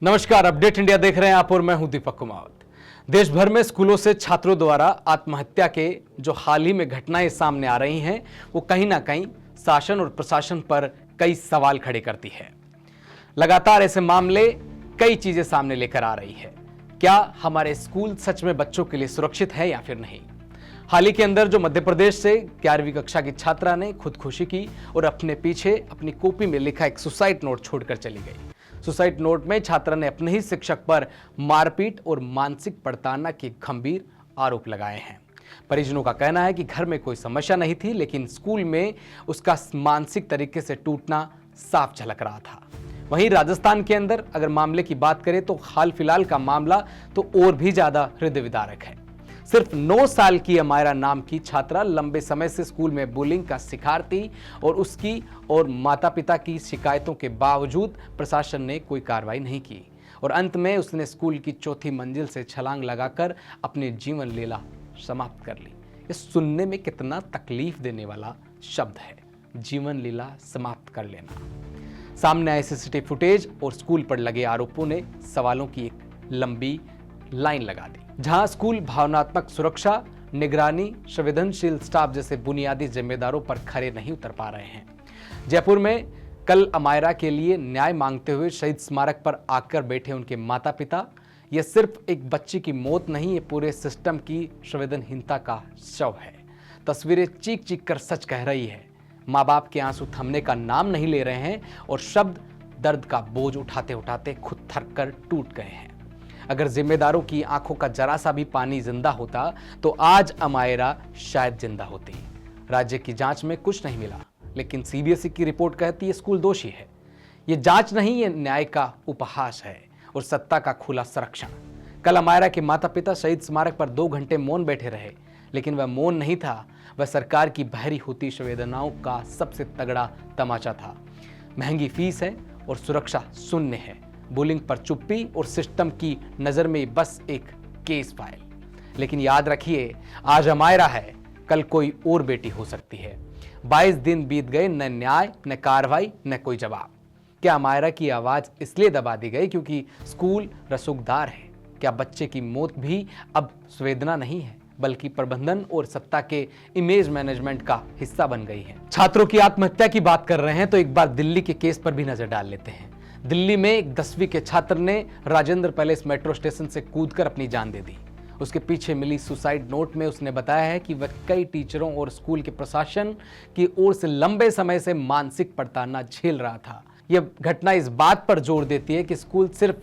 नमस्कार, update India देख रहे हैं आप और मैं हूं दीपक कुमावत। देश भर में स्कूलों से छात्रों द्वारा आत्महत्या के जो हाल ही में घटनाएं सामने आ रही हैं, वो कहीं ना कहीं शासन और प्रशासन पर कई सवाल खड़े करती है। लगातार ऐसे मामले कई चीजें सामने लेकर आ रही है। क्या हमारे स्कूल सच में बच्चों के लिए सुरक्षित है या फिर नहीं? हाल ही के अंदर जो मध्य प्रदेश से 11वीं कक्षा की छात्रा ने खुदकुशी की और अपने पीछे अपनी कॉपी में लिखा एक सुसाइड नोट छोड़कर चली गई। सुसाइड नोट में छात्रा ने अपने ही शिक्षक पर मारपीट और मानसिक प्रताड़ना के गंभीर आरोप लगाए हैं। परिजनों का कहना है कि घर में कोई समस्या नहीं थी, लेकिन स्कूल में उसका मानसिक तरीके से टूटना साफ झलक रहा था। वहीं राजस्थान के अंदर अगर मामले की बात करें तो हाल फिलहाल का मामला तो और भी ज्यादा हृदय विदारक है। सिर्फ 9 साल की अमायरा नाम की छात्रा लंबे समय से स्कूल में बुलिंग का शिकार थी और उसकी और माता पिता की शिकायतों के बावजूद प्रशासन ने कोई कार्रवाई नहीं की और अंत में उसने स्कूल की 4थी मंजिल से छलांग लगाकर अपनी जीवन लीला समाप्त कर ली। ये सुनने में कितना तकलीफ देने वाला शब्द है, जीवन लीला समाप्त कर लेना। सामने आए सीसीटीवी फुटेज और स्कूल पर लगे आरोपों ने सवालों की एक लंबी लाइन लगा दी, जहां स्कूल भावनात्मक सुरक्षा, निगरानी, संवेदनशील स्टाफ जैसे बुनियादी जिम्मेदारों पर खरे नहीं उतर पा रहे हैं। जयपुर में कल अमायरा के लिए न्याय मांगते हुए शहीद स्मारक पर आकर बैठे उनके माता पिता। यह सिर्फ एक बच्ची की मौत नहीं, ये पूरे सिस्टम की संवेदनहीनता का शव है। तस्वीरें चीख चीख कर सच कह रही है। माँ बाप के आंसू थमने का नाम नहीं ले रहे हैं और शब्द दर्द का बोझ उठाते उठाते खुद थक कर टूट गए हैं। अगर जिम्मेदारों की आंखों का जरा सा भी पानी जिंदा होता तो आज अमायरा शायद जिंदा होती। राज्य की जांच में कुछ नहीं मिला, लेकिन सीबीएसई की रिपोर्ट कहती है स्कूल दोषी है। यह जांच नहीं, यह न्याय का उपहास है और सत्ता का खुला संरक्षण। कल अमायरा के माता पिता शहीद स्मारक पर 2 घंटे मौन बैठे रहे, लेकिन वह मौन नहीं था, वह सरकार की बहरी होती संवेदनाओं का सबसे तगड़ा तमाचा था। महंगी फीस है और सुरक्षा शून्य है, बुलिंग पर चुप्पी और सिस्टम की नजर में बस एक केस फाइल। लेकिन याद रखिए, आज अमायरा है, कल कोई और बेटी हो सकती है। 22 दिन बीत गए, न न्याय, न कार्रवाई, न कोई जवाब। क्या अमायरा की आवाज इसलिए दबा दी गई क्योंकि स्कूल रसूखदार है? क्या बच्चे की मौत भी अब संवेदना नहीं है, बल्कि प्रबंधन और सत्ता के इमेज मैनेजमेंट का हिस्सा बन गई है? छात्रों की आत्महत्या की बात कर रहे हैं तो एक बार दिल्ली के केस पर भी नजर डाल लेते हैं। दिल्ली में एक 10वीं के छात्र ने राजेंद्र पैलेस मेट्रो स्टेशन से कूदकर अपनी जान दे दी। उसके पीछे मिली सुसाइड नोट में उसने बताया है कि वह कई टीचरों और स्कूल के प्रशासन की ओर से लंबे समय से मानसिक प्रताड़ना झेल रहा था। यह घटना इस बात पर जोर देती है कि स्कूल सिर्फ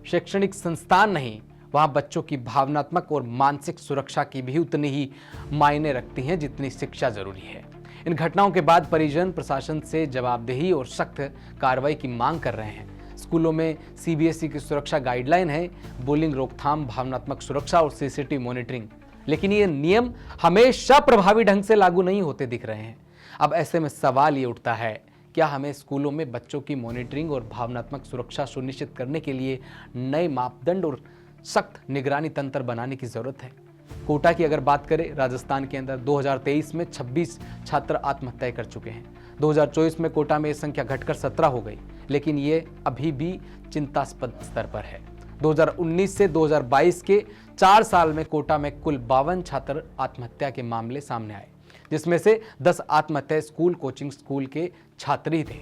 शैक्षणिक संस्थान नहीं, वहां बच्चों की भावनात्मक और मानसिक सुरक्षा की भी उतनी ही मायने रखती हैं जितनी शिक्षा जरूरी है। इन घटनाओं के बाद परिजन प्रशासन से जवाबदेही और सख्त कार्रवाई की मांग कर रहे हैं। स्कूलों में सीबीएसई की सुरक्षा गाइडलाइन है, बुलिंग रोकथाम, भावनात्मक सुरक्षा और सीसीटीवी मॉनिटरिंग, लेकिन ये नियम हमेशा प्रभावी ढंग से लागू नहीं होते दिख रहे हैं। अब ऐसे में सवाल ये उठता है, क्या हमें स्कूलों में बच्चों की मॉनिटरिंग और भावनात्मक सुरक्षा सुनिश्चित करने के लिए नए मापदंड और सख्त निगरानी तंत्र बनाने की जरूरत है? कोटा की अगर बात करें, राजस्थान के अंदर 2023 में 26 छात्र आत्महत्या कर चुके हैं। 2024 में कोटा में यह संख्या घटकर 17 हो गई, लेकिन ये अभी भी चिंतास्पद स्तर पर है। 2019 से 2022 के 4 साल में कोटा में कुल 52 छात्र आत्महत्या के मामले सामने आए, जिसमें से 10 आत्महत्या स्कूल कोचिंग स्कूल के छात्र ही थे।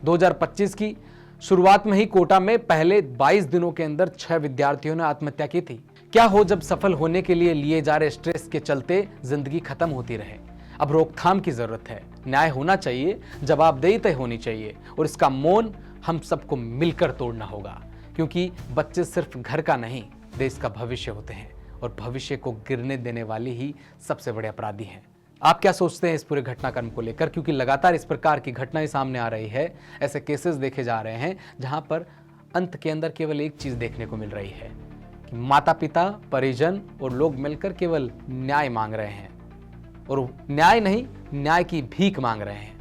2025 की शुरुआत में ही कोटा में पहले 22 दिनों के अंदर 6 विद्यार्थियों ने आत्महत्या की थी। क्या हो जब सफल होने के लिए जा रहे स्ट्रेस के चलते जिंदगी खत्म होती रहे? अब रोकथाम की जरूरत है, न्याय होना चाहिए, जवाबदेही तय होनी चाहिए और इसका मौन हम सबको मिलकर तोड़ना होगा, क्योंकि बच्चे सिर्फ घर का नहीं, देश का भविष्य होते हैं और भविष्य को गिरने देने वाले ही सबसे बड़े अपराधी हैं। आप क्या सोचते हैं इस पूरे घटनाक्रम को लेकर? क्योंकि लगातार इस प्रकार की घटनाएं सामने आ रही है, ऐसे केसेस देखे जा रहे हैं जहां पर अंत के अंदर केवल एक चीज देखने को मिल रही है कि माता पिता, परिजन और लोग मिलकर केवल न्याय मांग रहे हैं और न्याय नहीं, न्याय की भीख मांग रहे हैं।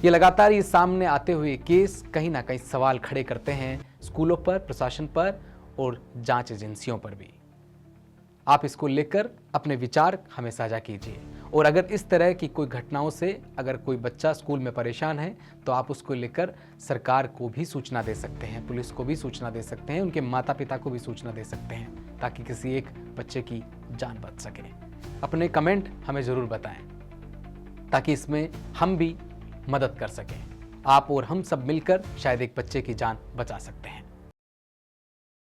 ये लगातार ये सामने आते हुए केस कहीं ना कहीं सवाल खड़े करते हैं स्कूलों पर, प्रशासन पर और जांच एजेंसियों पर भी। आप इसको लेकर अपने विचार हमें साझा कीजिए और अगर इस तरह की कोई घटनाओं से अगर कोई बच्चा स्कूल में परेशान है तो आप उसको लेकर सरकार को भी सूचना दे सकते हैं, पुलिस को भी सूचना दे सकते हैं, उनके माता पिता को भी सूचना दे सकते हैं, ताकि किसी एक बच्चे की जान बच सके। अपने कमेंट हमें ज़रूर बताएं ताकि इसमें हम भी मदद कर सकें। आप और हम सब मिलकर शायद एक बच्चे की जान बचा सकते हैं।